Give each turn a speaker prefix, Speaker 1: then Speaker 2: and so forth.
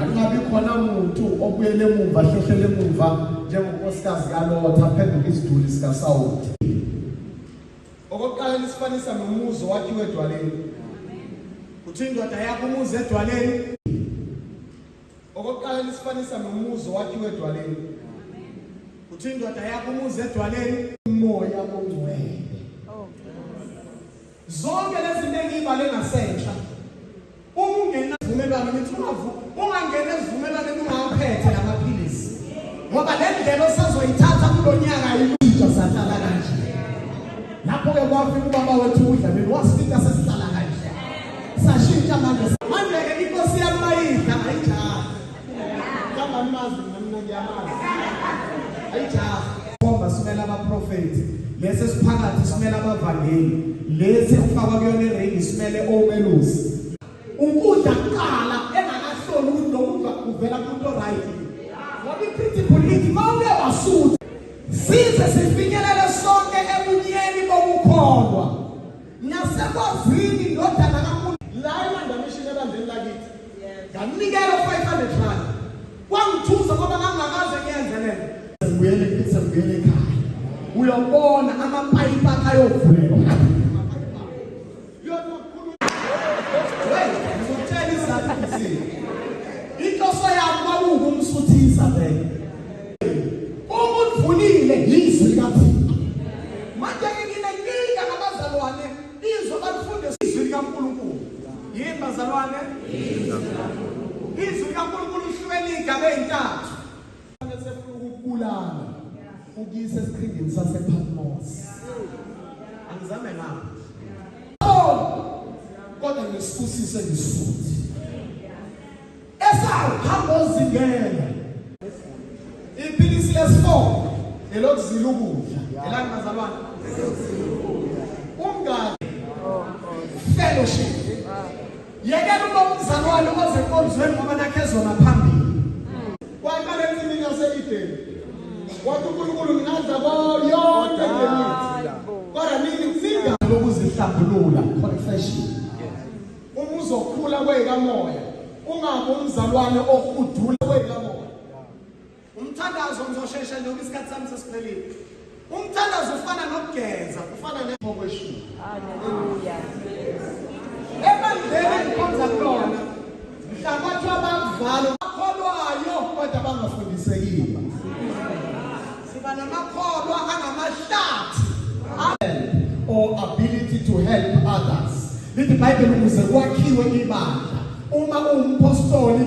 Speaker 1: Akungabi khona umuntu obuyele emuva hlehlele emuva njengonkosikazi kaLotha aphenduka isiduli sikaSawuli. Okokuqala isifanisa nomuzo wakhiwe edwaleni. Uthi indoda yakho umuzi edwaleni. Okokuqala isifanisa nomuzo wakhiwe edwaleni. Uthi indoda yakho umuzi edwaleni umoya ongcwele. Zonke lezi zinto engibale ngasenhla. Ungena vumelana nithi ungangena ezivumelane ungaphethe lamaphilisi. Ngoba le ndlela osazoyithatha kulonyaka ayisho sahlala kanje. Lapho ke kwafika ubaba wethu uDlamini wasifika sesihlala kanje. Sashintsha manje ke inkosi yamayidla ayijaha. Kamba nimazi mina ngiyamazi. Ayijaha. Bomba simela abaprofeti. Lesi siphakathi simela abavangeli. Lesi kufakwa kuyona iringi simele omelusi. Ukudla kuqala engakahloli ukuthi lokudla kuvela kumuntu right. Ngoba iprinciple lithi mawuke wasutha size sifinyelele sonke ebunyeni bokukholwa. Nasekwazini indodana kaNkulunkulu la eMandamishin ebandleni lakithi. Nganikela 500 rand. Kwangithusa ngoba ngangakaze ngiyenze lento. Ngibuyele ekhaya. Uyabona amapayipi ayovuleka. Inhloso yakho ukumsuthisa vele. Ukuvunile izwi likaThixo. Manje nginenkinga ngabazalwane izwi abafunde izwi likaNkulunkulu. Yini bazalwane? Izwi likaNkulunkulu lihlukene igaba ezintathu. Sefuna ukubulala ukuyisa esiqhingini sasePatmos. Angizame lapho. Kodwa ngisifusise ngisuthi. Hamba ozingela. Iphilisi lesi4 elokuzila ukudla. Elani bazalwane? Umngane. Fellowship. Yekela umzalwane ozenkonzweni ngoba nakezona phambili. Kwaqala emini yaseEden. Wathi uNkulunkulu ngingadla yonke lemithi. Kodwa nini kufika lokuzihlambulula, confession. Umuzo okhula kwekamoya. Ungabe umzalwane okudula kwekamoya. Umthandazo ngizoshesha njengoba isikhathi sami sesiphelile. Umthandazo ufana nokugeza, ufana nemokweshulu. Haleluya. Ebandleni enkonza kulona. Mhlabathi abavala bakholwayo kodwa abangafundisekile. Siba namakholwa angamahlathi. Or ability to help others. Lithi iBhayibheli ukuze kwakhiwe ibandla. Uma umpostoli